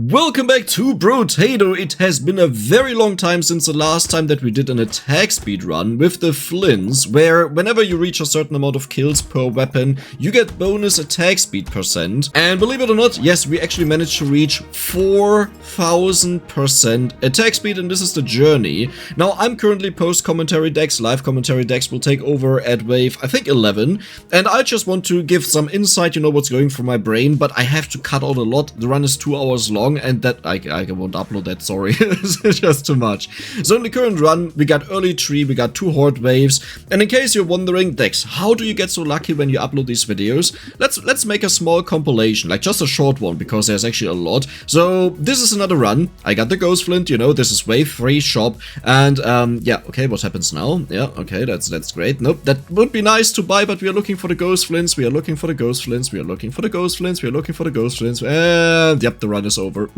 Welcome back to Brotato. It has been a very long time since the last time that we did an attack speed run with the flints, where whenever you reach a certain amount of kills per weapon, you get bonus attack speed %. And believe it or not, yes, we actually managed to reach 4000% attack speed, and this is the journey. Now, I'm currently post-commentary decks. Live commentary decks will take over at wave, I think, 11. And I just want to give some insight, you know, what's going through my brain, but I have to cut out a lot. The run is 2 hours long, and that I won't upload that, sorry. It's just too much. So in the current run, we got early 3, we got 2 Horde waves, and in case you're wondering, Dex, how do you get so lucky when you upload these videos? Let's make a small compilation, like just a short one, because there's actually a lot. So this is another run. I got the Ghost Flint, you know, this is wave 3 shop, and yeah, okay, what happens now? Yeah, okay, that's great. Nope, that would be nice to buy, but we are looking for the Ghost Flints, we are looking for the Ghost Flints, we are looking for the Ghost Flints, we are looking for the Ghost Flints, and yep, the run is over.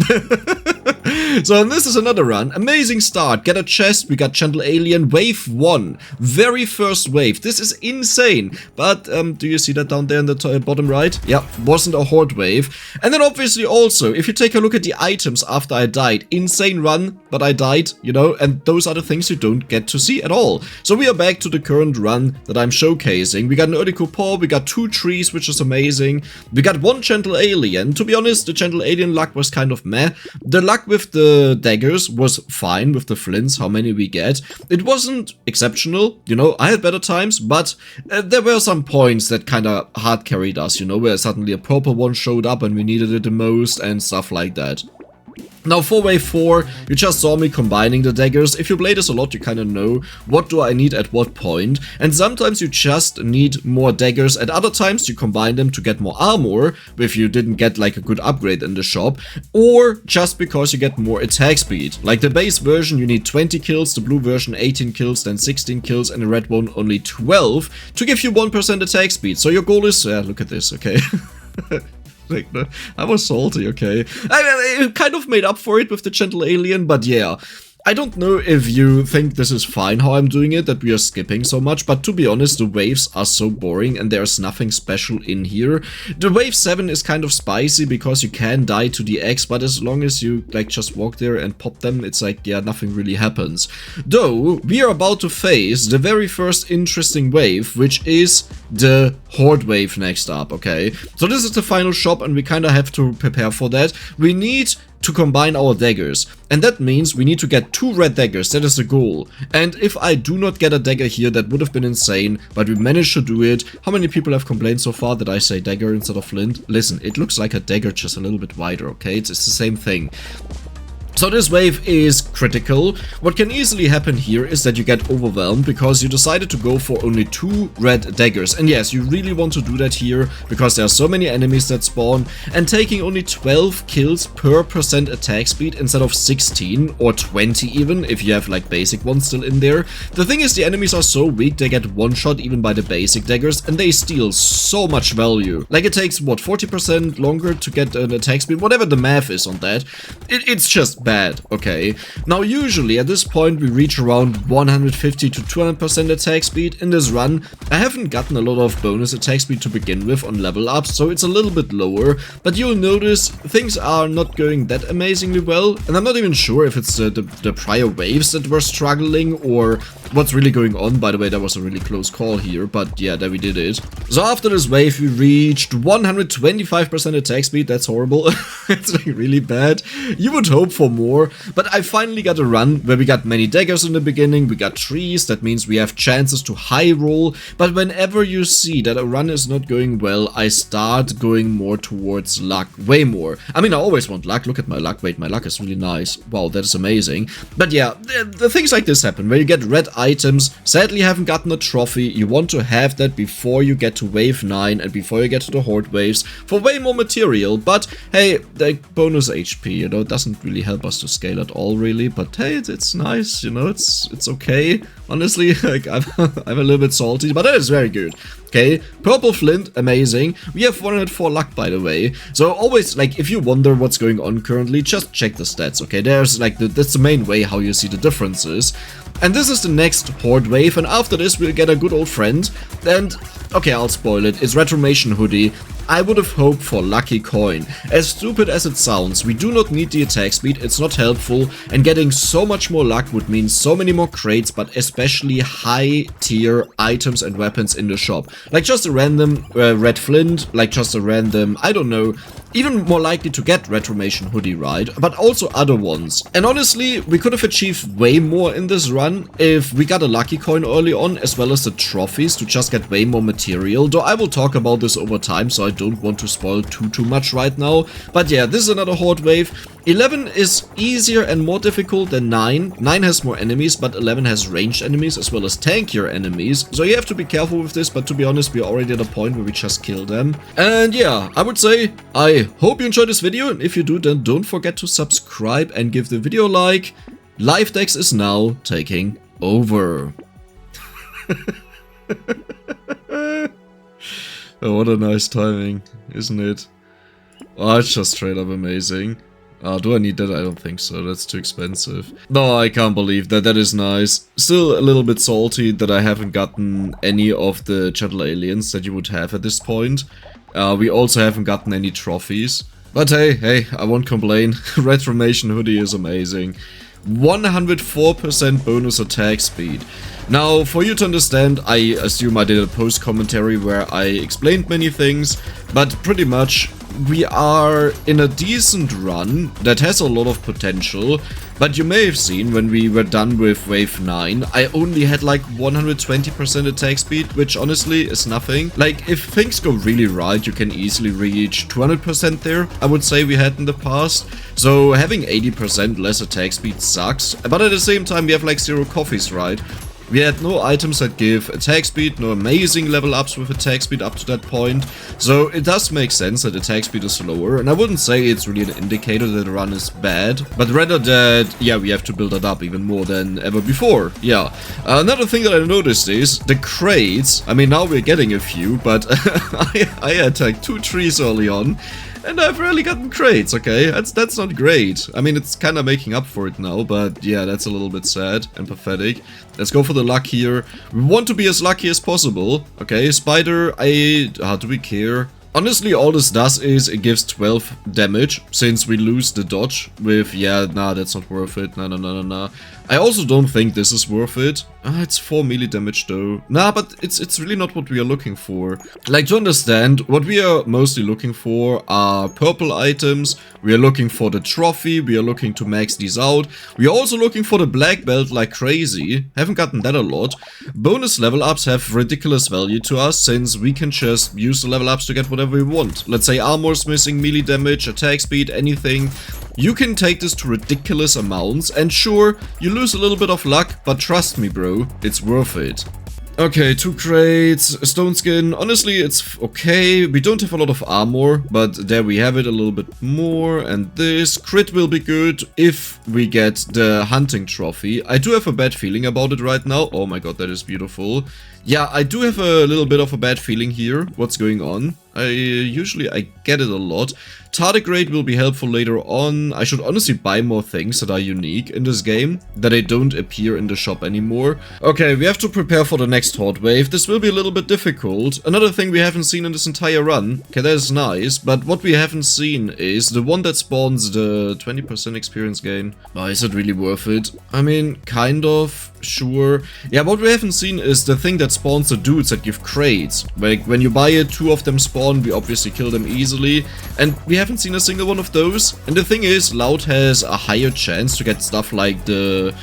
So this is another run. Amazing start. Get a chest. We got Gentle Alien. Wave 1. Very first wave. This is insane. But do you see that down there in the bottom right? Yeah, wasn't a Horde wave. And then obviously also, if you take a look at the items after I died. Insane run, but I died, you know, and those are the things you don't get to see at all. So we are back to the current run that I'm showcasing. We got an early coupon. We got 2 trees, which is amazing. We got 1 Gentle Alien. To be honest, the Gentle Alien luck was kind of meh. The luck with the daggers was fine with the flints, how many we get. It wasn't exceptional, you know, I had better times, but there were some points that kind of hard carried us, you know, where suddenly a purple one showed up and we needed it the most and stuff like that. Now for wave 4, you just saw me combining the daggers. If you play this a lot, you kind of know what do I need at what point. And sometimes you just need more daggers. At other times you combine them to get more armor, if you didn't get like a good upgrade in the shop. Or just because you get more attack speed. Like the base version you need 20 kills, the blue version 18 kills, then 16 kills, and the red one only 12 to give you 1% attack speed. So your goal is, look at this, okay. I was salty, okay. I kind of made up for it with the Gentle Alien, but yeah. I don't know if you think this is fine how I'm doing it, that we are skipping so much, but to be honest, the waves are so boring and there's nothing special in here. The wave 7 is kind of spicy because you can die to the X, but as long as you like just walk there and pop them, it's like, yeah, nothing really happens. Though, we are about to face the very first interesting wave, which is the Horde wave next up, okay? So this is the final shop and we kind of have to prepare for that. We need to combine our daggers, and that means we need to get 2 red daggers. That is the goal. And if I do not get a dagger here, that would have been insane, but we managed to do it. How many people have complained so far that I say dagger instead of flint? Listen, it looks like a dagger, just a little bit wider, okay? It's the same thing. So this wave is critical. What can easily happen here is that you get overwhelmed because you decided to go for only 2 red daggers. And yes, you really want to do that here because there are so many enemies that spawn, and taking only 12 kills per % attack speed instead of 16 or 20 even if you have like basic ones still in there. The thing is, the enemies are so weak they get one shot even by the basic daggers and they steal so much value. Like it takes what, 40% longer to get an attack speed, whatever the math is on that. It's just bad, okay? Now usually at this point we reach around 150 to 200% attack speed in this run. I haven't gotten a lot of bonus attack speed to begin with on level ups, so it's a little bit lower, but you'll notice things are not going that amazingly well, and I'm not even sure if it's the prior waves that were struggling or what's really going on. By the way, that was a really close call here, but yeah, there we did it. So after this wave we reached 125% attack speed. That's horrible. It's like really bad. You would hope for more, but I finally got a run where we got many daggers in the beginning, we got trees, that means we have chances to high roll, but whenever you see that a run is not going well, I start going more towards luck, way more. I mean, I always want luck, look at my luck, wait, my luck is really nice, wow, that is amazing. But yeah, the things like this happen, where you get red items, sadly you haven't gotten a trophy, you want to have that before you get to wave 9 and before you get to the Horde waves for way more material, but hey, like bonus HP, you know, doesn't really help us to scale at all really, but hey, it's nice, you know, it's okay. Honestly, like I'm a little bit salty, but that is very good. Okay, purple flint, amazing. We have 104 luck, by the way. So always, like, if you wonder what's going on currently, just check the stats, okay? There's like that's the main way how you see the differences. And this is the next Horde wave, and after this we'll get a good old friend. And okay, I'll spoil it. It's Retromation Hoodie. I would have hoped for lucky coin. As stupid as it sounds, we do not need the attack speed, it's not helpful, and getting so much more luck would mean so many more crates, but especially high tier items and weapons in the shop. Like just a random red flint, like just a random, I don't know, even more likely to get Retromation hoodie, right? But also other ones. And honestly, we could have achieved way more in this run if we got a lucky coin early on, as well as the trophies to just get way more material. Though I will talk about this over time, so I don't want to spoil too much right now. But yeah, this is another Horde wave. 11 is easier and more difficult than 9. 9 has more enemies, but 11 has ranged enemies as well as tankier enemies. So you have to be careful with this, but to be honest, we're already at a point where we just kill them. And yeah, I would say I hope you enjoyed this video, and if you do, then don't forget to subscribe and give the video a like. Live Dex is now taking over. Oh, what a nice timing, isn't it? Oh, it's just straight up amazing. Do I need that? I don't think so. That's too expensive. No, I can't believe that. That is nice. Still a little bit salty that I haven't gotten any of the gentle aliens that you would have at this point. We also haven't gotten any trophies. But hey, I won't complain. Retromation hoodie is amazing. 104% bonus attack speed. Now, for you to understand, I assume I did a post commentary where I explained many things, but pretty much we are in a decent run that has a lot of potential. But you may have seen when we were done with wave 9, I only had like 120% attack speed, which honestly is nothing. Like, if things go really right, you can easily reach 200% there, I would say we had in the past. So having 80% less attack speed sucks, but at the same time we have like 0 coffees, right? We had no items that give attack speed, no amazing level ups with attack speed up to that point, so it does make sense that attack speed is lower, and I wouldn't say it's really an indicator that the run is bad, but rather that, yeah, we have to build it up even more than ever before, yeah. Another thing that I noticed is the crates. I mean, now we're getting a few, but I had like 2 trees early on, and I've rarely gotten crates, okay? That's not great. I mean, it's kind of making up for it now, but yeah, that's a little bit sad and pathetic. Let's go for the luck here. We want to be as lucky as possible. Okay, Spider, do we care? Honestly, all this does is it gives 12 damage, since we lose the dodge with, yeah, nah, that's not worth it, nah. I also don't think this is worth it. It's 4 melee damage though. Nah, but it's really not what we are looking for. Like, to understand, what we are mostly looking for are purple items, we are looking for the trophy, we are looking to max these out, we are also looking for the black belt like crazy, haven't gotten that a lot. Bonus level ups have ridiculous value to us, since we can just use the level ups to get whatever we want. Let's say armor's missing, melee damage, attack speed, anything. You can take this to ridiculous amounts, and sure, you lose a little bit of luck, but trust me bro, it's worth it. Okay, 2 crates, stone skin, honestly it's okay, we don't have a lot of armor, but there we have it, a little bit more, and this crit will be good if we get the hunting trophy. I do have a bad feeling about it right now. Oh my god, that is beautiful. Yeah, I do have a little bit of a bad feeling here, what's going on. I get it a lot. Tardigrade will be helpful later on. I should honestly buy more things that are unique in this game, that they don't appear in the shop anymore. Okay, we have to prepare for the next Horde wave. This will be a little bit difficult. Another thing we haven't seen in this entire run. Okay, that is nice, but what we haven't seen is the one that spawns the 20% experience gain. Oh, is it really worth it? I mean, kind of, sure. Yeah, what we haven't seen is the thing that spawns the dudes that give crates. Like, when you buy it, 2 of them spawn, we obviously kill them easily, and we haven't seen a single one of those. And the thing is, Loud has a higher chance to get stuff like the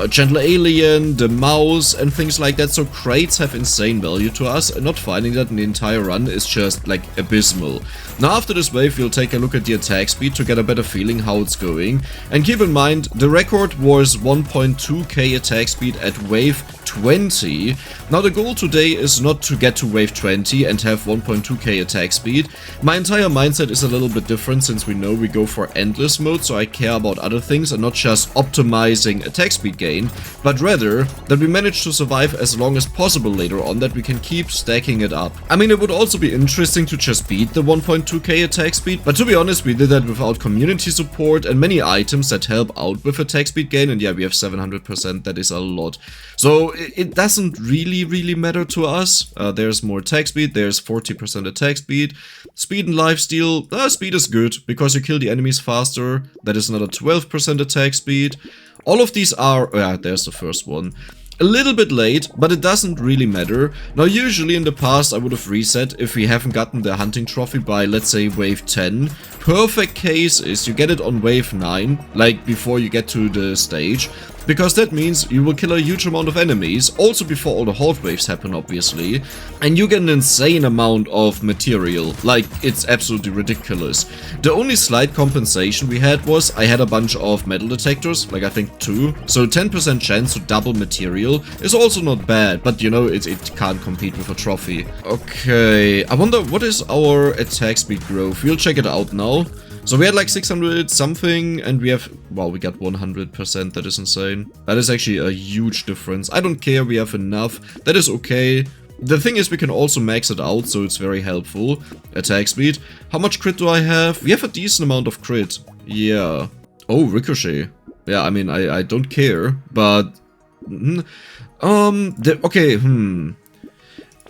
gentle alien, the mouse, and things like that, so crates have insane value to us, and not finding that in the entire run is just like abysmal. Now after this wave we'll take a look at the attack speed to get a better feeling how it's going, and keep in mind the record was 1.2k attack speed at wave 20. Now the goal today is not to get to wave 20 and have 1.2k attack speed. My entire mindset is a little bit different, since we know we go for endless mode, so I care about other things and not just optimizing attack speed speed gain, but rather that we manage to survive as long as possible later on, that we can keep stacking it up. I mean, it would also be interesting to just beat the 1.2k attack speed, but to be honest, we did that without community support and many items that help out with attack speed gain, and yeah, we have 700%, that is a lot. So it doesn't really matter to us. There's more attack speed, there's 40% attack speed. Speed and lifesteal, speed is good, because you kill the enemies faster. That is another 12% attack speed. All of these are, there's the first one. A little bit late, but it doesn't really matter. Now, usually in the past I would have reset if we haven't gotten the hunting trophy by, let's say, wave 10. Perfect case is you get it on wave 9, like before you get to the stage. Because that means you will kill a huge amount of enemies, also before all the Horde waves happen, obviously. And you get an insane amount of material, like, it's absolutely ridiculous. The only slight compensation we had was, I had a bunch of metal detectors, like I think 2. So 10% chance to double material is also not bad, but you know, it can't compete with a trophy. Okay, I wonder what is our attack speed growth. We'll check it out now. So we had like 600 something, and we have, wow, we got 100%, that is insane. That is actually a huge difference. I don't care, we have enough, that is okay. The thing is, we can also max it out, so it's very helpful. Attack speed. How much crit do I have? We have a decent amount of crit. Yeah. Oh, ricochet. Yeah, I mean, I don't care, but...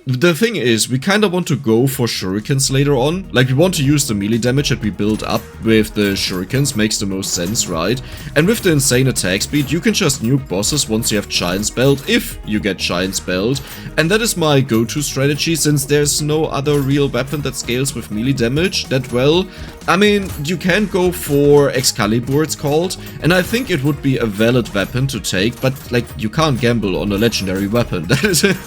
The thing is, we kinda want to go for shurikens later on. Like, we want to use the melee damage that we build up with the shurikens, makes the most sense, right? And with the insane attack speed, you can just nuke bosses once you have Giant Spelled, if you get Giant Spelled. And that is my go-to strategy, since there's no other real weapon that scales with melee damage that well. I mean, you can go for Excalibur, it's called, and I think it would be a valid weapon to take, but, like, you can't gamble on a legendary weapon. That is it.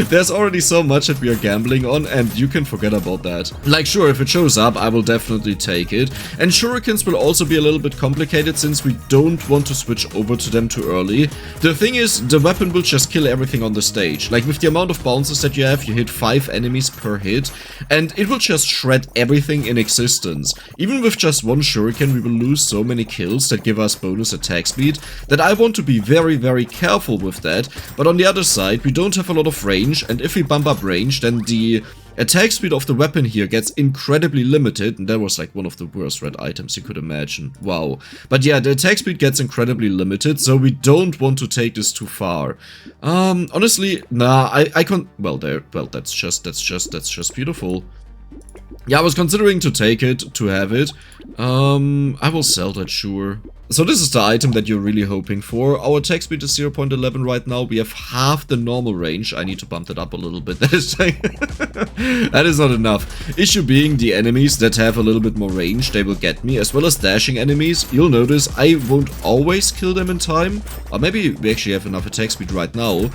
There's already so much that we are gambling on, and you can forget about that. Like, sure, if it shows up, I will definitely take it. And shurikens will also be a little bit complicated, since we don't want to switch over to them too early. The thing is, the weapon will just kill everything on the stage. Like, with the amount of bounces that you have, you hit 5 enemies per hit, and it will just shred everything in existence. Even with just one shuriken, we will lose so many kills that give us bonus attack speed, that I want to be very careful with that. But on the other side, we don't have a lot of range, and if we bump up range, then the attack speed of the weapon here gets incredibly limited, and that was like one of the worst red items you could imagine. Wow. But yeah, the attack speed gets incredibly limited, so we don't want to take this too far. Honestly, nah, I can't. Well, that's just beautiful. Yeah, I was considering to take it, to have it. I will sell that, sure. So this is the item that you're really hoping for. Our attack speed is 0.11 right now. We have half the normal range. I need to bump that up a little bit. That is not enough. Issue being, the enemies that have a little bit more range, they will get me, as well as dashing enemies. You'll notice I won't always kill them in time. Or maybe we actually have enough attack speed right now.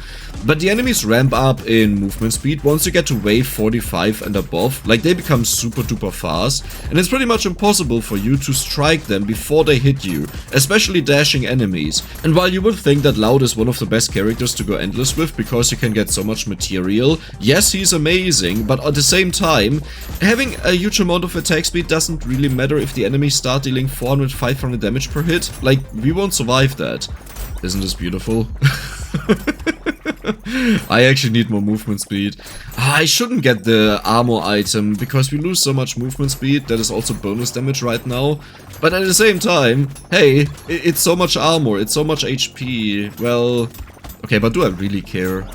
But the enemies ramp up in movement speed once you get to wave 45 and above. Like, they become super duper fast. And it's pretty much impossible for you to strike them before they hit you. Especially dashing enemies. And while you would think that Loud is one of the best characters to go endless with because you can get so much material, yes, he's amazing, but at the same time, having a huge amount of attack speed doesn't really matter if the enemies start dealing 400, 500 damage per hit. Like, we won't survive that. Isn't this beautiful? I actually need more movement speed. I shouldn't get the armor item because we lose so much movement speed. That is also bonus damage right now. But at the same time, hey, it's so much armor, it's so much HP. Well, okay, but do I really care?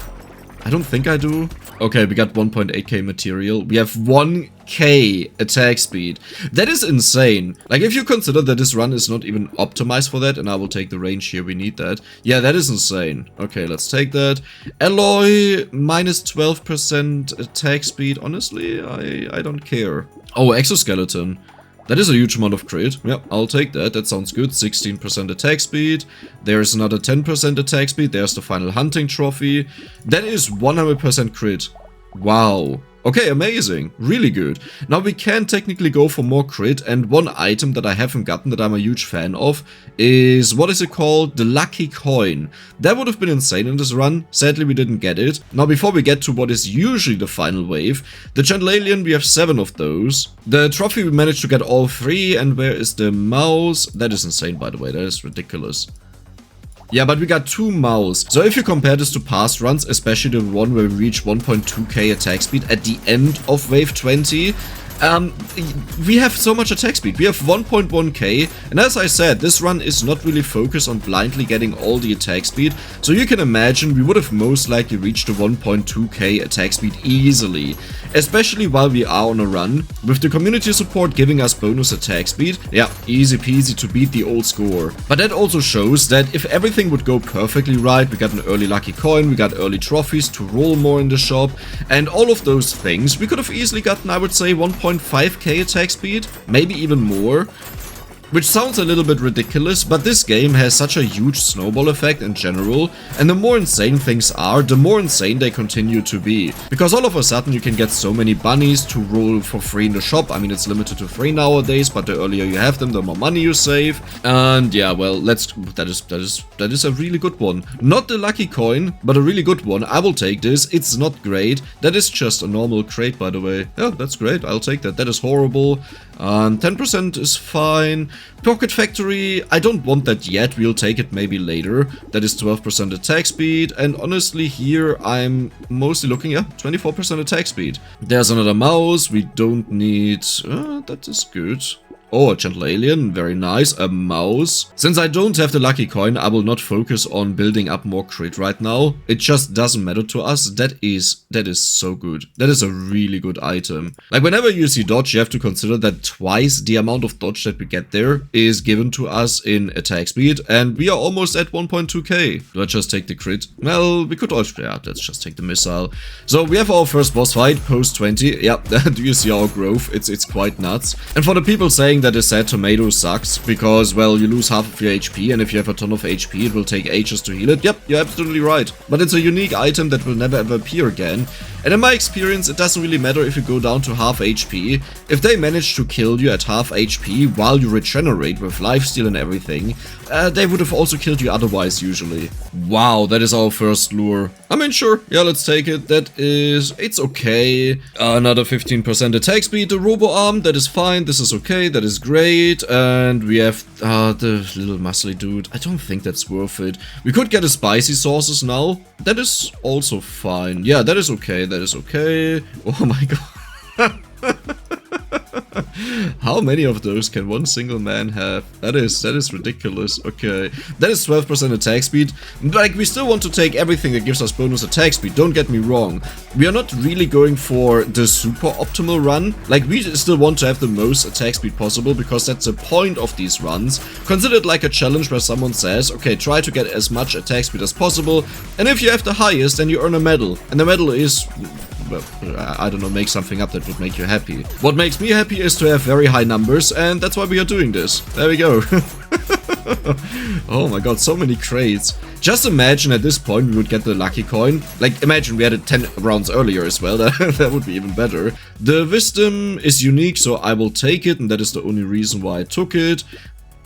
I don't think I do. Okay, we got 1.8k material. We have 1k attack speed. That is insane. Like, if you consider that this run is not even optimized for that, and I will take the range here, we need that. Yeah, that is insane. Okay, let's take that. Alloy, minus 12% attack speed. Honestly, I don't care. Oh, exoskeleton. That is a huge amount of crit. Yep, I'll take that. That sounds good. 16% attack speed. There's another 10% attack speed. There's the final hunting trophy. That is 100% crit. Wow. Okay, amazing. Really good. Now we can technically go for more crit, and one item that I haven't gotten that I'm a huge fan of is, what is it called? The Lucky Coin. That would have been insane in this run. Sadly, we didn't get it. Now, before we get to what is usually the final wave, the Gentle Alien, we have 7 of those. The trophy, we managed to get all 3, and where is the mouse? That is insane, by the way. That is ridiculous. Yeah, but we got 2 mouse. So if you compare this to past runs, especially the one where we reach 1.2k attack speed at the end of wave 20, we have so much attack speed. We have 1.1k, and as I said, this run is not really focused on blindly getting all the attack speed, so you can imagine we would have most likely reached the 1.2k attack speed easily, especially while we are on a run. With the community support giving us bonus attack speed, yeah, easy peasy to beat the old score. But that also shows that if everything would go perfectly right, we got an early lucky coin, we got early trophies to roll more in the shop, and all of those things, we could have easily gotten, I would say, 1.5k attack speed, maybe even more. Which sounds a little bit ridiculous, but this game has such a huge snowball effect in general, and the more insane things are, the more insane they continue to be. Because all of a sudden you can get so many bunnies to roll for free in the shop. I mean, it's limited to 3 nowadays, but the earlier you have them, the more money you save. And yeah, well, that is a really good one. Not the lucky coin, but a really good one. I will take this. It's not great. That is just a normal crate, by the way. Yeah, that's great. I'll take that. That is horrible. 10% is fine. Pocket Factory, I don't want that yet, we'll take it maybe later. That is 12% attack speed, and honestly here I'm mostly looking at 24% attack speed. There's another mouse, we don't need... that is good. Oh, a gentle alien, very nice, a mouse. Since I don't have the lucky coin, I will not focus on building up more crit right now. It just doesn't matter to us. That is so good. That is a really good item. Like whenever you see dodge, you have to consider that twice the amount of dodge that we get there is given to us in attack speed, and we are almost at 1.2k. Do I just take the crit? Well, we could also, yeah, let's just take the missile. So we have our first boss fight, post 20. Yeah, do you see our growth? It's quite nuts. And for the people saying that a sad tomato sucks because, well, you lose half of your HP, and if you have a ton of HP, it will take ages to heal it. Yep, you're absolutely right. But it's a unique item that will never ever appear again. And in my experience, it doesn't really matter if you go down to half HP. If they manage to kill you at half HP while you regenerate with lifesteal and everything, they would have also killed you otherwise usually. Wow, that is our first lure. I mean, sure, yeah, let's take it. It's okay. Another 15% attack speed, the robo arm, that is fine, this is okay, that is great. And we have the little muscly dude. I don't think that's worth it. We could get a spicy sauces now. That is also fine. Yeah, that is okay. That is okay. Oh my god. How many of those can one single man have? That is ridiculous. Okay. That is 12% attack speed. Like, we still want to take everything that gives us bonus attack speed. Don't get me wrong. We are not really going for the super optimal run. Like, we still want to have the most attack speed possible because that's the point of these runs. Consider it like a challenge where someone says, okay, try to get as much attack speed as possible. And if you have the highest, then you earn a medal. And the medal is... well, I don't know, make something up that would make you happy. What makes me happy is to have very high numbers, and that's why we are doing this. There we go. Oh my god, so many crates. Just imagine at this point we would get the lucky coin. Like, imagine we had it 10 rounds earlier as well. That would be even better. The wisdom is unique, so I will take it, and that is the only reason why I took it.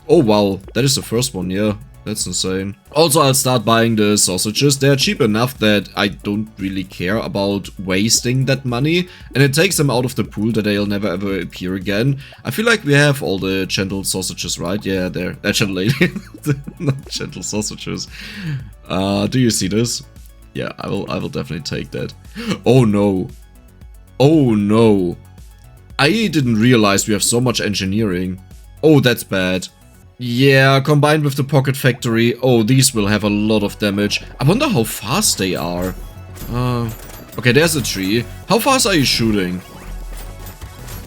Oh wow, that is the first one, yeah. That's insane. Also, I'll start buying the sausages. They're cheap enough that I don't really care about wasting that money. And it takes them out of the pool that they'll never ever appear again. I feel like we have all the gentle sausages, right? Yeah, they're gentle alien. Not gentle sausages. Do you see this? Yeah, I will definitely take that. Oh no. Oh no. I didn't realize we have so much engineering. Oh, that's bad. Yeah, combined with the Pocket Factory, oh, these will have a lot of damage. I wonder how fast they are. Okay, there's a tree. How fast are you shooting?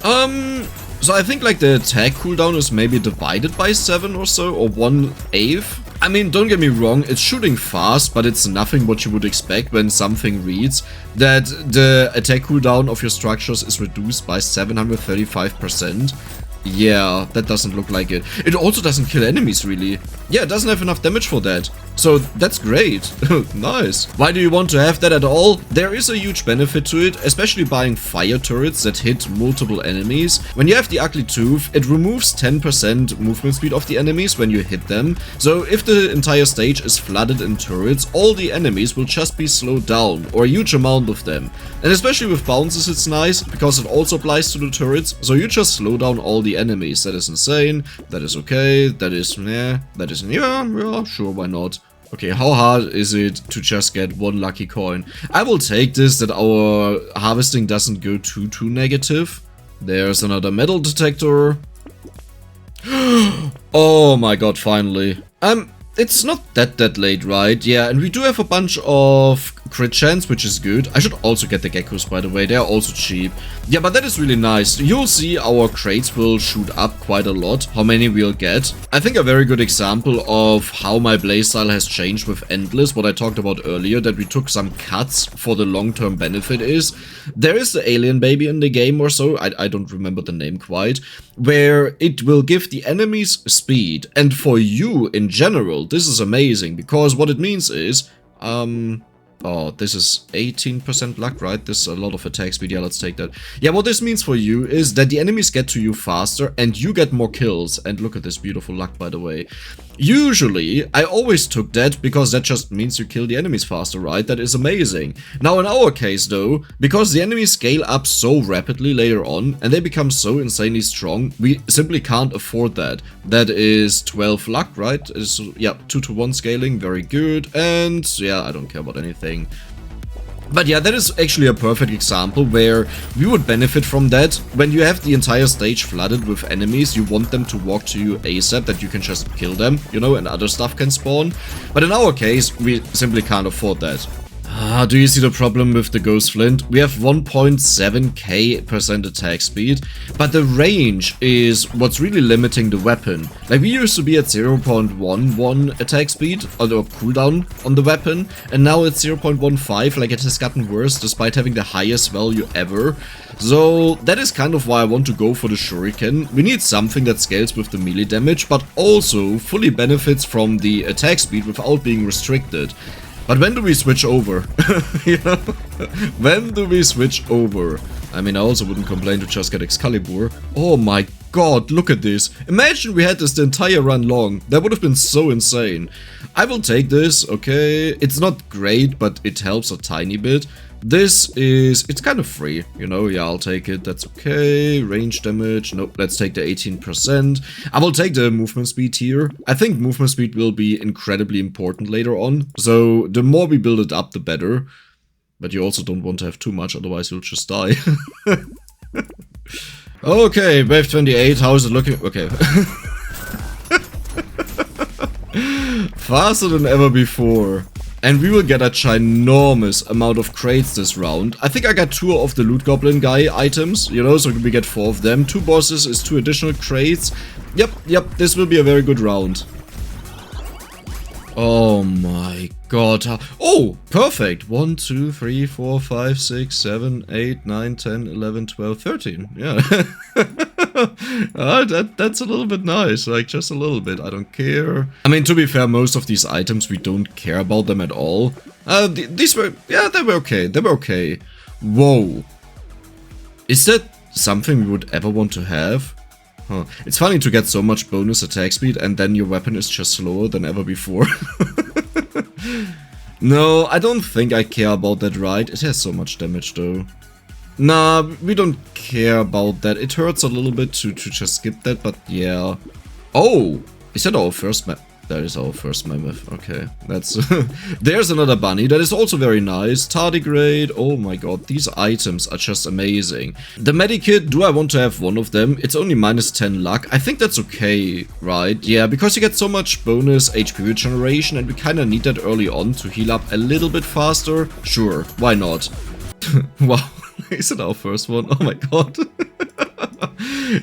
So I think like the attack cooldown is maybe divided by 7 or so, or 1/8. I mean, don't get me wrong, it's shooting fast, but it's nothing what you would expect when something reads that the attack cooldown of your structures is reduced by 735%. Yeah, that doesn't look like it. It also doesn't kill enemies, really. Yeah, it doesn't have enough damage for that. So, that's great. Nice. Why do you want to have that at all? There is a huge benefit to it, especially buying fire turrets that hit multiple enemies. When you have the ugly tooth, it removes 10% movement speed of the enemies when you hit them. So, if the entire stage is flooded in turrets, all the enemies will just be slowed down, or a huge amount of them. And especially with bounces, it's nice, because it also applies to the turrets, so you just slow down all the enemies. That is insane. That is okay. That is, yeah, yeah, sure, why not? Okay, how hard is it to just get one lucky coin? I will take this that our harvesting doesn't go too negative. There's another metal detector. Oh my god, finally. It's not that late, right? Yeah, and we do have a bunch of crit chance, which is good. I should also get the geckos, by the way. They are also cheap. Yeah, but that is really nice. You'll see our crates will shoot up quite a lot, how many we'll get. I think a very good example of how my playstyle has changed with Endless, what I talked about earlier, that we took some cuts for the long-term benefit is, there is the alien baby in the game or so, I don't remember the name quite, where it will give the enemies speed. And for you, in general, this is amazing, because what it means is, oh, this is 18% luck, right? This is a lot of attack speed. Yeah, let's take that. Yeah, what this means for you is that the enemies get to you faster and you get more kills. And look at this beautiful luck, by the way. Usually, I always took that because that just means you kill the enemies faster, right? That is amazing. Now, in our case, though, because the enemies scale up so rapidly later on and they become so insanely strong, we simply can't afford that. That is 12 luck, right? Is yeah, 2-to-1 scaling, very good. And yeah, I don't care about anything. But yeah, that is actually a perfect example where we would benefit from that. When you have the entire stage flooded with enemies, you want them to walk to you ASAP, that you can just kill them, you know, and other stuff can spawn. But in our case, we simply can't afford that. Do you see the problem with the Ghost Flint? We have 1.7k% attack speed, but the range is what's really limiting the weapon. Like, we used to be at 0.11 attack speed, or cooldown on the weapon, and now it's 0.15, like it has gotten worse despite having the highest value ever. So that is kind of why I want to go for the shuriken. We need something that scales with the melee damage, but also fully benefits from the attack speed without being restricted. But when do we switch over? You know? When do we switch over? I mean, I also wouldn't complain to just get Excalibur. Oh my god, look at this. Imagine we had this the entire run long. That would have been so insane. I will take this, okay. It's not great, but it helps a tiny bit. This is, it's kind of free, you know, yeah, I'll take it, that's okay. Range damage, nope, let's take the 18%. I will take the movement speed here. I think movement speed will be incredibly important later on, so the more we build it up, the better. But you also don't want to have too much, otherwise you'll just die. Okay, wave 28, how is it looking? Okay. Faster than ever before. And we will get a ginormous amount of crates this round. I think I got 2 of the loot goblin guy items, you know, so we get 4 of them. 2 bosses is 2 additional crates. Yep, this will be a very good round. Oh my god. Oh, perfect. 1, 2, 3, 4, 5, 6, 7, 8, 9, 10, 11, 12, 13. Yeah. That's a little bit nice, like just a little bit, I don't care. I mean, to be fair, most of these items, we don't care about them at all. These were, yeah, they were okay, Whoa. Is that something we would ever want to have? Huh. It's funny to get so much bonus attack speed and then your weapon is just slower than ever before. No, I don't think I care about that, right? It has so much damage though. Nah, we don't care about that. It hurts a little bit to just skip that, but yeah. Oh, is that our first map? That is our first mammoth. Okay, that's... There's another bunny. That is also very nice. Tardigrade. Oh my god, these items are just amazing. The medikit, do I want to have one of them? It's only minus 10 luck. I think that's okay, right? Yeah, because you get so much bonus HP regeneration and we kind of need that early on to heal up a little bit faster. Sure, why not? Wow, is it our first one? Oh my god.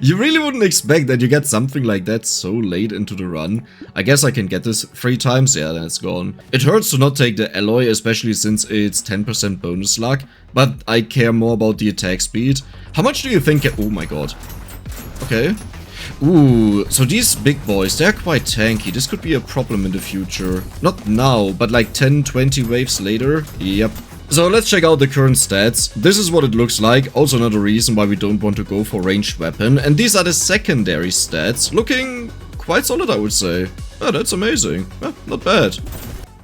You really wouldn't expect that you get something like that so late into the run. I guess I can get this 3 times, yeah, then it's gone. It hurts to not take the alloy, especially since it's 10% bonus luck, but I care more about the attack speed. How much do you think? Oh my god. Okay. Ooh, so these big boys, they're quite tanky. This could be a problem in the future. Not now, but like 10-20 waves later. Yep. So let's check out the current stats. This is what it looks like, also another reason why we don't want to go for ranged weapon. And these are the secondary stats, looking quite solid, I would say. Oh, that's amazing. Not bad.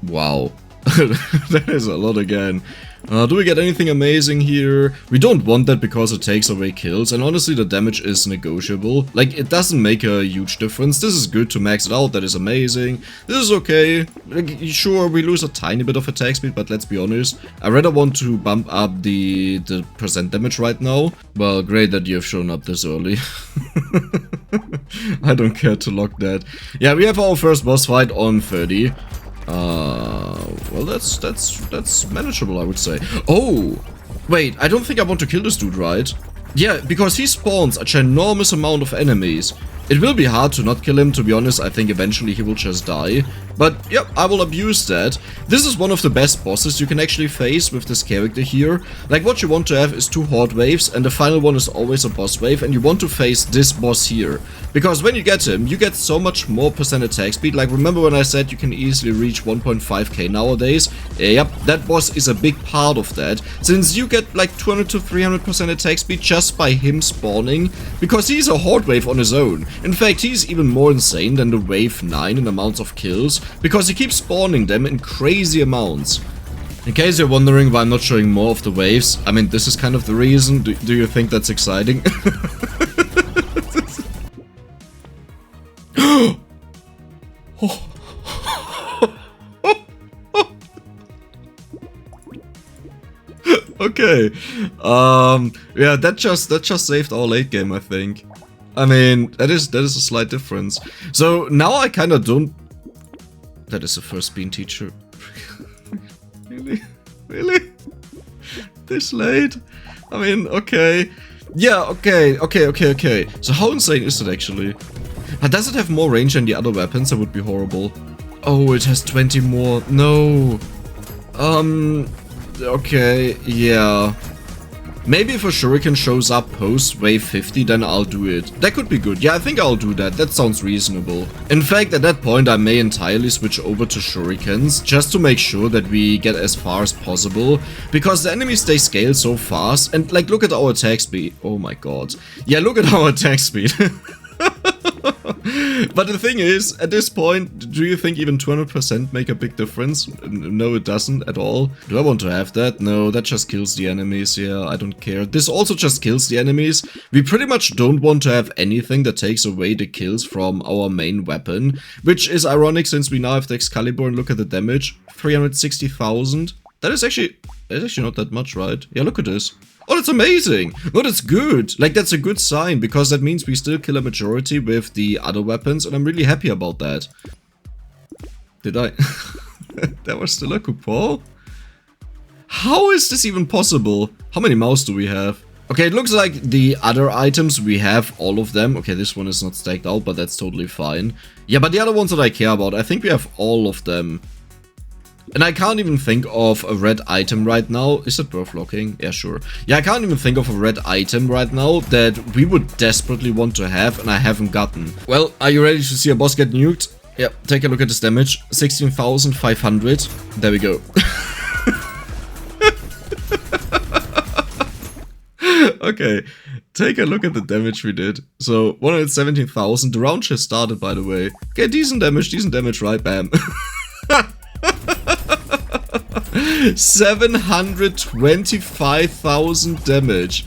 Wow. That is a lot again. Do we get anything amazing here? We don't want that because it takes away kills, and honestly the damage is negotiable. Like, it doesn't make a huge difference. This is good to max it out, that is amazing. This is okay. Like, sure, we lose a tiny bit of attack speed, but let's be honest. I rather want to bump up the percent damage right now. Well, great that you have shown up this early. I don't care to lock that. Yeah, we have our first boss fight on 30. Well, that's manageable, I would say. Oh, wait, I don't think I want to kill this dude, right? Yeah, because he spawns a ginormous amount of enemies. It will be hard to not kill him, to be honest. I think eventually he will just die. But, yep, I will abuse that. This is one of the best bosses you can actually face with this character here. Like, what you want to have is 2 horde waves, and the final one is always a boss wave, and you want to face this boss here. Because when you get him, you get so much more percent attack speed. Like, remember when I said you can easily reach 1.5k nowadays? Yep, that boss is a big part of that. Since you get like 200 to 300% attack speed just by him spawning. Because he's a horde wave on his own. In fact, he's even more insane than the wave 9 in amounts of kills. Because he keeps spawning them in crazy amounts. In case you're wondering why I'm not showing more of the waves, I mean, this is kind of the reason. Do you think that's exciting? Okay. Yeah, that just saved our late game, I think. I mean, that is a slight difference. So now I kind of don't. That is the first bean teacher. Really? Really? This late? I mean, okay. Yeah, okay. So how insane is it actually? Does it have more range than the other weapons? That would be horrible. Oh, it has 20 more. No. Okay, yeah. Maybe if a shuriken shows up post wave 50, then I'll do it. That could be good. Yeah, I think I'll do that. That sounds reasonable. In fact, at that point, I may entirely switch over to shurikens, just to make sure that we get as far as possible. Because the enemies, they scale so fast. And, like, look at our attack speed. Oh my god. Yeah, look at our attack speed. But the thing is, at this point, do you think even 200% make a big difference? No, it doesn't at all. Do I want to have that? No, that just kills the enemies. Yeah, I don't care. This also just kills the enemies. We pretty much don't want to have anything that takes away the kills from our main weapon, which is ironic since we now have the Excalibur and look at the damage. 360,000. That is actually not that much, right? Yeah, look at this. Oh, that's amazing! No, that's good! Like, that's a good sign, because that means we still kill a majority with the other weapons, and I'm really happy about that. Did I? That was still a coupon? How is this even possible? How many mouse do we have? Okay, it looks like the other items, we have all of them. Okay, this one is not stacked out, but that's totally fine. Yeah, but the other ones that I care about, I think we have all of them. And I can't even think of a red item right now. Is it worth locking? Yeah, sure. Yeah, I can't even think of a red item right now that we would desperately want to have and I haven't gotten. Well, are you ready to see a boss get nuked? Yep, take a look at this damage. 16,500. There we go. Okay, take a look at the damage we did. So, 117,000. The round just started, by the way. Okay, decent damage, right? Bam. 725,000 damage.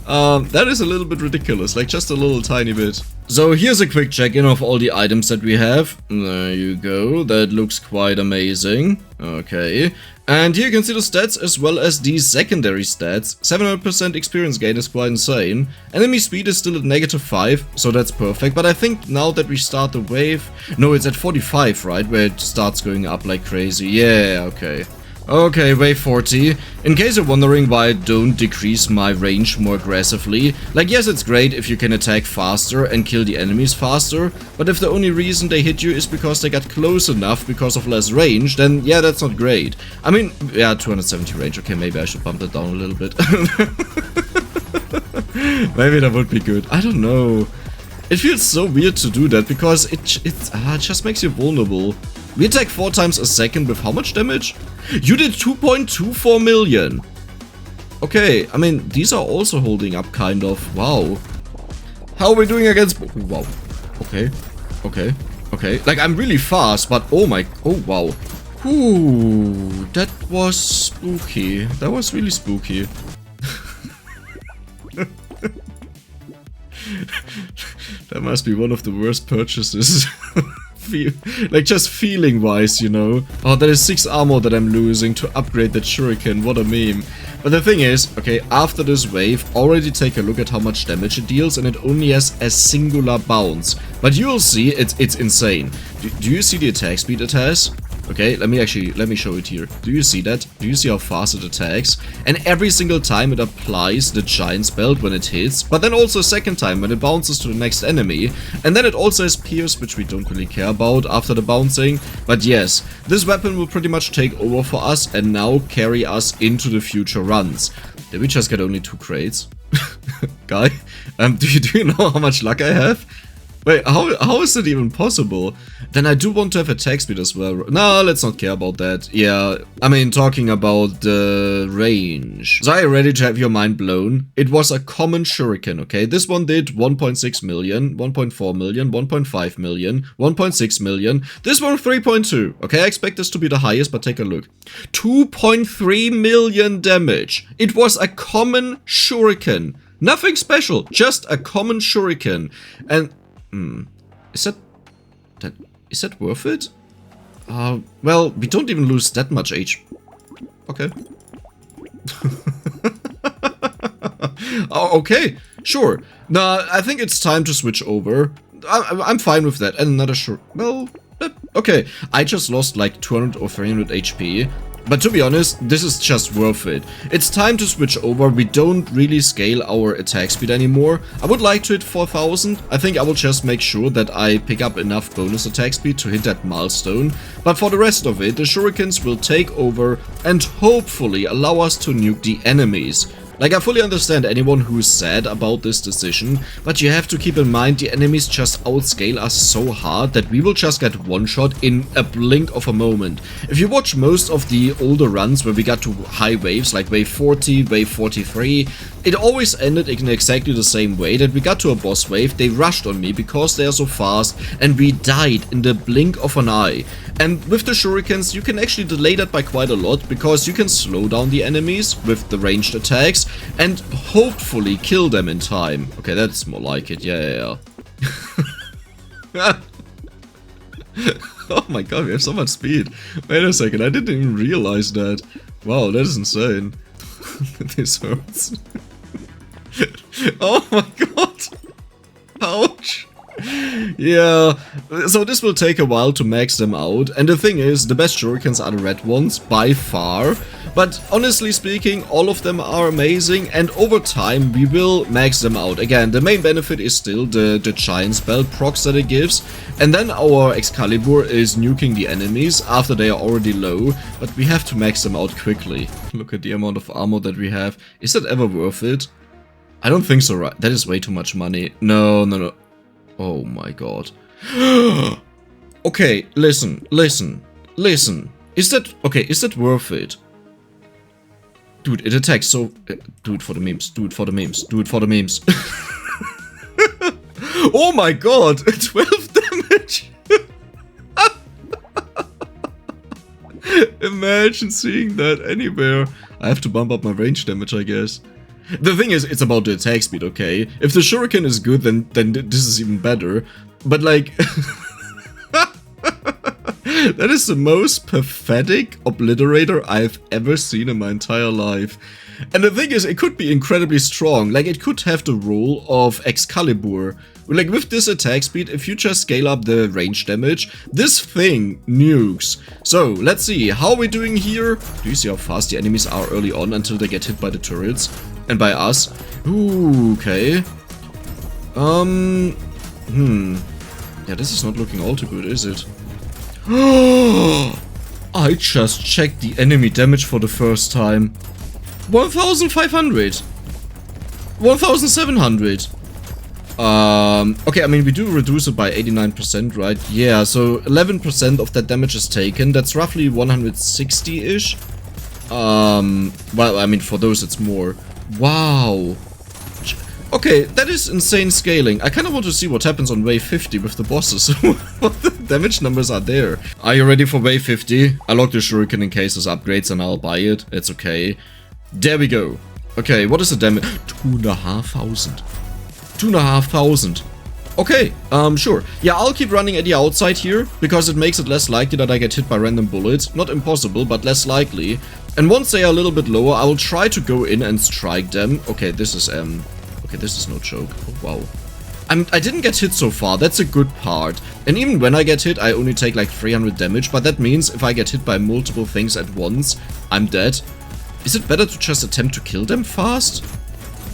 That is a little bit ridiculous, like just a little tiny bit. So here's a quick check-in of all the items that we have. There you go, that looks quite amazing. Okay, and here you can see the stats as well as the secondary stats. 700% experience gain is quite insane. Enemy speed is still at -5, so that's perfect. But I think now that we start the wave... No, it's at 45, right? Where it starts going up like crazy. Yeah, okay. Okay, wave 40. In case you're wondering why I don't decrease my range more aggressively, like yes, it's great if you can attack faster and kill the enemies faster, but if the only reason they hit you is because they got close enough because of less range, then yeah, that's not great. I mean, yeah, 270 range, okay, maybe I should bump that down a little bit. Maybe that would be good, I don't know. It feels so weird to do that because it just makes you vulnerable. We attack 4 times a second with how much damage? You did 2.24 million. Okay, I mean, these are also holding up kind of. Wow. How are we doing against... Wow. Okay. Like, I'm really fast, but oh my... Oh, wow. Ooh, that was spooky. That was really spooky. That must be one of the worst purchases. Like, just feeling wise, you know. Oh, that is 6 armor that I'm losing to upgrade that shuriken. What a meme. But the thing is, okay, after this wave, already take a look at how much damage it deals, and it only has a singular bounce. But you'll see, it's insane. Do you see the attack speed it has? Okay, let me show it here. Do you see that? Do you see how fast it attacks? And every single time it applies the giant's belt when it hits, but then also a second time when it bounces to the next enemy. And then it also has pierce, which we don't really care about after the bouncing. But yes, this weapon will pretty much take over for us and now carry us into the future runs. Did we just get only 2 crates? Guy, do you know how much luck I have? Wait, how is it even possible? Then I do want to have attack speed as well. No, let's not care about that. Yeah, I mean, talking about the range. So are you ready to have your mind blown? It was a common shuriken, okay? This one did 1.6 million, 1.4 million, 1.5 million, 1.6 million. This one 3.2. Okay, I expect this to be the highest, but take a look. 2.3 million damage. It was a common shuriken. Nothing special, just a common shuriken. And is that worth it? Well, we don't even lose that much H. Okay. Oh, okay, sure. Nah, I think it's time to switch over. I'm fine with that. And another well, okay. I just lost like 200 or 300 HP. But to be honest, this is just worth it. It's time to switch over. We don't really scale our attack speed anymore. I would like to hit 4000. I think I will just make sure that I pick up enough bonus attack speed to hit that milestone. But for the rest of it, the shurikens will take over and hopefully allow us to nuke the enemies. Like, I fully understand anyone who's sad about this decision, but you have to keep in mind the enemies just outscale us so hard that we will just get one-shot in a blink of a moment. If you watch most of the older runs where we got to high waves, like wave 40, wave 43, it always ended in exactly the same way, that we got to a boss wave, they rushed on me because they are so fast, and we died in the blink of an eye. And with the shurikens, you can actually delay that by quite a lot, because you can slow down the enemies with the ranged attacks, and hopefully kill them in time. Okay, that's more like it, yeah. Oh my god, we have so much speed. Wait a second, I didn't even realize that. Wow, that is insane. This hurts. Oh my god. Ouch. Yeah, so this will take a while to max them out, and the thing is, the best shurikens are the red ones, by far, but honestly speaking, all of them are amazing, and over time we will max them out. Again, the main benefit is still the giant spell procs that it gives, and then our Excalibur is nuking the enemies after they are already low, but we have to max them out quickly. Look at the amount of armor that we have. Is that ever worth it? I don't think so, right? That is way too much money. No. Oh my god. Okay, listen. Is that worth it? Dude, it attacks so... do it for the memes. Oh my god, 12 damage! Imagine seeing that anywhere. I have to bump up my range damage, I guess. The thing is, it's about the attack speed, okay? If the shuriken is good, then this is even better. But like... that is the most pathetic obliterator I've ever seen in my entire life. And the thing is, it could be incredibly strong. Like, it could have the role of Excalibur. Like, with this attack speed, if you just scale up the range damage, this thing nukes. So, let's see. How are we doing here? Do you see how fast the enemies are early on until they get hit by the turrets? And by us? Ooh, okay. Yeah, this is not looking all too good, is it? I just checked the enemy damage for the first time. 1,500. 1,700. Okay, I mean, we do reduce it by 89%, right? Yeah, so 11% of that damage is taken. That's roughly 160-ish. Well, I mean, for those it's more. Wow. Okay, that is insane scaling. I kind of want to see what happens on wave 50 with the bosses. What the damage numbers are there. Are you ready for wave 50? I locked the shuriken in case there's upgrades and I'll buy it. It's okay. There we go. Okay, what is the damage? 2,500. 2,500. Okay, sure. Yeah, I'll keep running at the outside here, because it makes it less likely that I get hit by random bullets. Not impossible, but less likely. And once they are a little bit lower, I will try to go in and strike them. Okay, this is, okay, this is no joke. Oh, wow. I didn't get hit so far, that's a good part. And even when I get hit, I only take like 300 damage, but that means if I get hit by multiple things at once, I'm dead. Is it better to just attempt to kill them fast?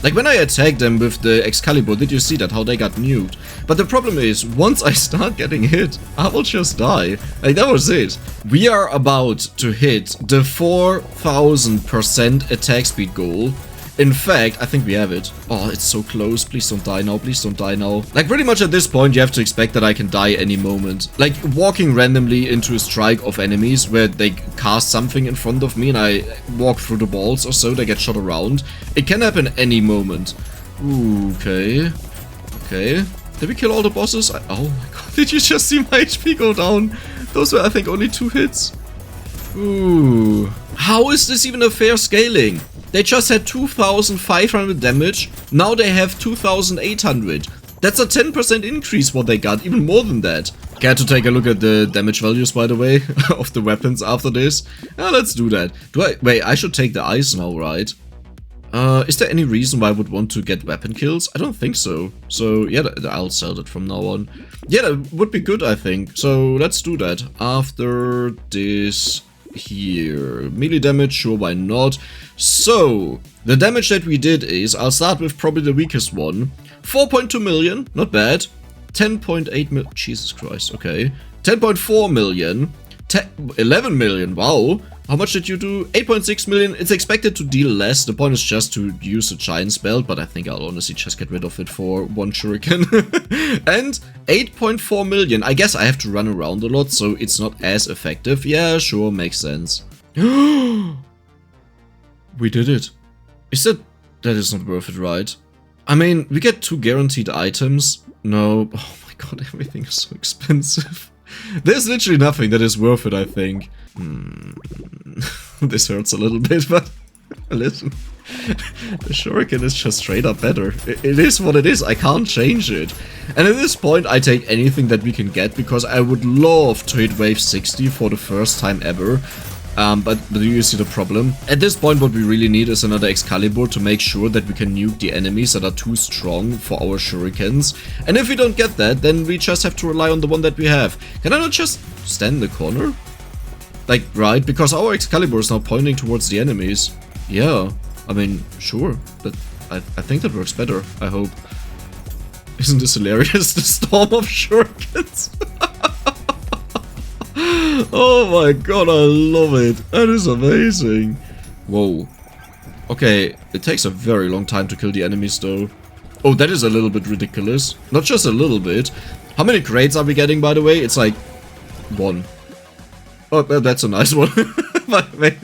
Like when I attacked them with the Excalibur, did you see that, how they got nuked? But the problem is, once I start getting hit, I will just die. Like that was it. We are about to hit the 4000% attack speed goal. In fact, I think we have it. Oh, it's so close. Please don't die now. Please don't die now. Like, pretty much at this point, you have to expect that I can die any moment. Like, walking randomly into a strike of enemies where they cast something in front of me and I walk through the walls or so, they get shot around. It can happen any moment. Ooh, okay. Okay. Did we kill all the bosses? Oh my god, did you just see my HP go down? Those were, I think, only 2 hits. Ooh. How is this even a fair scaling? They just had 2,500 damage, now they have 2,800. That's a 10% increase what they got, even more than that. Care to take a look at the damage values, by the way, of the weapons after this? Yeah, let's do that. Wait, I should take the ice now, right? Is there any reason why I would want to get weapon kills? I don't think so. So, yeah, I'll sell that from now on. Yeah, that would be good, I think. So, let's do that. After this here. Melee damage, sure, why not? So, the damage that we did is, I'll start with probably the weakest one. 4.2 million, not bad. 10.8 million, Jesus Christ, okay. 10.4 million. 11 million, wow. How much did you do? 8.6 million. It's expected to deal less. The point is just to use a giant spell, but I think I'll honestly just get rid of it for one shuriken. And 8.4 million. I guess I have to run around a lot, so it's not as effective. Yeah, sure, makes sense. We did it. That is not worth it, right? I mean, we get 2 guaranteed items. No. Oh my god, everything is so expensive. There's literally nothing that is worth it, I think. This hurts a little bit, but listen. The shuriken is just straight up better. It is what it is, I can't change it. And at this point, I take anything that we can get, because I would love to hit wave 60 for the first time ever. But do you see the problem? At this point, what we really need is another Excalibur to make sure that we can nuke the enemies that are too strong for our shurikens. And if we don't get that, then we just have to rely on the one that we have. Can I not just stand in the corner? Like, right? Because our Excalibur is now pointing towards the enemies. Yeah, I mean, sure. But I think that works better, I hope. Isn't this hilarious? The storm of shurikens. Oh my god, I love it. That is amazing. Whoa. Okay, it takes a very long time to kill the enemies though. Oh, that is a little bit ridiculous. Not just a little bit. How many grades are we getting, by the way? It's like 1. Oh, that's a nice one. Wait,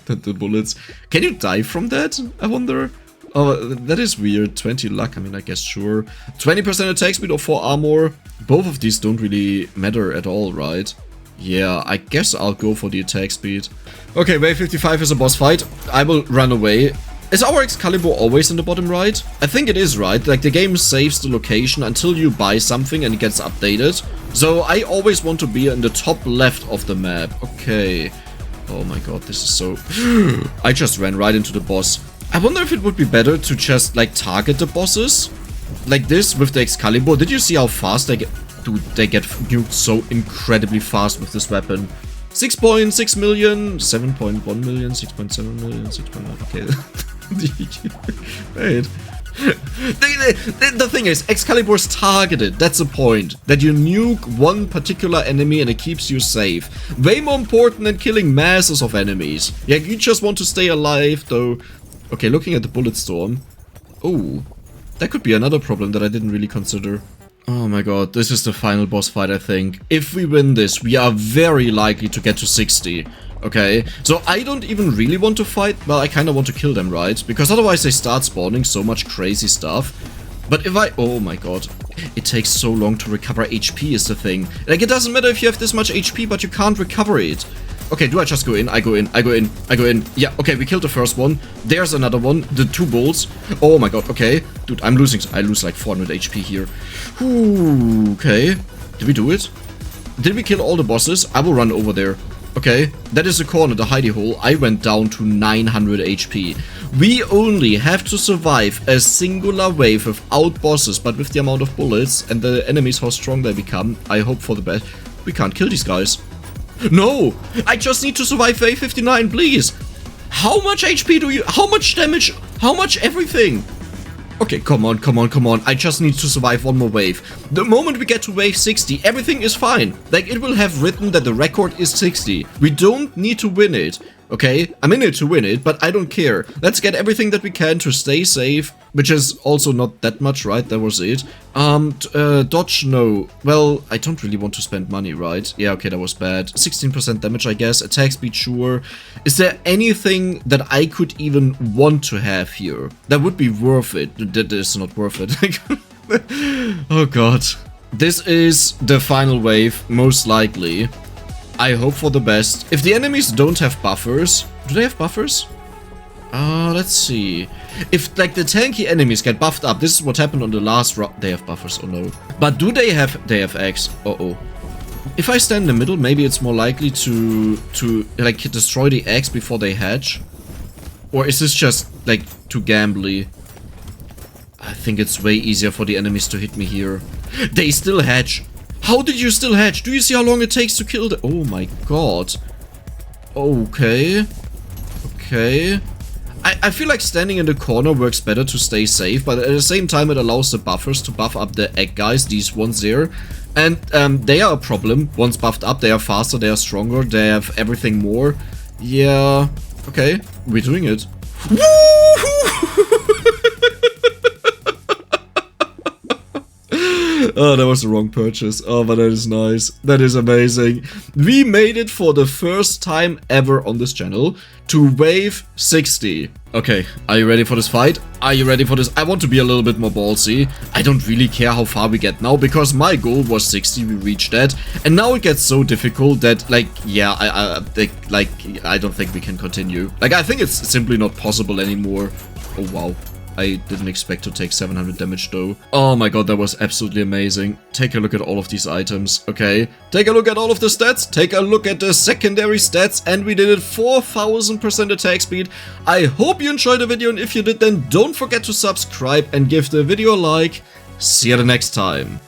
the bullets. Can you die from that, I wonder? Oh, that is weird. 20 luck, I mean, I guess, sure. 20% attack speed or 4 armor. Both of these don't really matter at all, right? Yeah, I guess I'll go for the attack speed. Okay, wave 55 is a boss fight. I will run away. Is our Excalibur always in the bottom right? I think it is, right? Like, the game saves the location until you buy something and it gets updated. So, I always want to be in the top left of the map. Okay. Oh my god, this is so... I just ran right into the boss. I wonder if it would be better to just, like, target the bosses? Like this, with the Excalibur. Did you see how fast they get... Dude, they get nuked so incredibly fast with this weapon. 6.6 million, 7.1 million, 6.7 million, 6.9... Okay. Wait. The thing is, Excalibur's targeted. That's the point. That you nuke one particular enemy and it keeps you safe. Way more important than killing masses of enemies. Yeah, you just want to stay alive, though. Okay, looking at the bullet storm. Oh, that could be another problem that I didn't really consider. Oh my god, this is the final boss fight, I think. If we win this, we are very likely to get to 60. Okay, so I don't even really want to fight. Well, I kind of want to kill them, right? Because otherwise they start spawning so much crazy stuff. But if I... Oh my god. It takes so long to recover HP is the thing. Like, it doesn't matter if you have this much HP, but you can't recover it. Okay, do I just go in? I go in. Yeah, okay, we killed the first one. There's another one. The 2 bulls. Oh my god, okay. Dude, I lose like 400 HP here. Ooh, okay. Did we do it? Did we kill all the bosses? I will run over there. Okay, that is the corner, the hidey hole. I went down to 900 HP. We only have to survive a singular wave without bosses, but with the amount of bullets and the enemies, how strong they become, I hope for the best. We can't kill these guys. No! I just need to survive wave 59, please! How much HP do you... How much damage? How much everything? Okay, come on. I just need to survive one more wave. The moment we get to wave 60, everything is fine. Like, it will have written that the record is 60. We don't need to win it, okay? I'm in it to win it, but I don't care. Let's get everything that we can to stay safe, which is also not that much, right? That was it. Dodge, no. Well, I don't really want to spend money, right? Yeah, okay, that was bad. 16% damage, I guess. Attack speed, sure. Is there anything that I could even want to have here? That would be worth it. That is not worth it. Oh god. This is the final wave, most likely. I hope for the best. If the enemies don't have buffers... Do they have buffers? Let's see. If, like, the tanky enemies get buffed up, this is what happened on the last round. They have buffers, oh no. But do they have... They have X. Uh-oh. If I stand in the middle, maybe it's more likely to like, destroy the eggs before they hatch. Or is this just, like, too gambly? I think it's way easier for the enemies to hit me here. They still hatch. How did you still hatch? Do you see how long it takes to kill the... Oh my god. Okay. Okay. I feel like standing in the corner works better to stay safe, but at the same time it allows the buffers to buff up the egg guys, these ones there. And they are a problem. Once buffed up, they are faster, they are stronger, they have everything more. Yeah. Okay. We're doing it. Oh, that was the wrong purchase. Oh, but that is nice. That is amazing. We made it for the first time ever on this channel to wave 60. Okay, are you ready for this fight? Are you ready for this? I want to be a little bit more ballsy. I don't really care how far we get now, because my goal was 60, we reached that. And now it gets so difficult that, like, yeah, I don't think we can continue. Like, I think it's simply not possible anymore. Oh, wow. I didn't expect to take 700 damage though. Oh my god, that was absolutely amazing. Take a look at all of these items, okay? Take a look at all of the stats, take a look at the secondary stats, and we did it 4000% attack speed. I hope you enjoyed the video, and if you did, then don't forget to subscribe and give the video a like. See you the next time.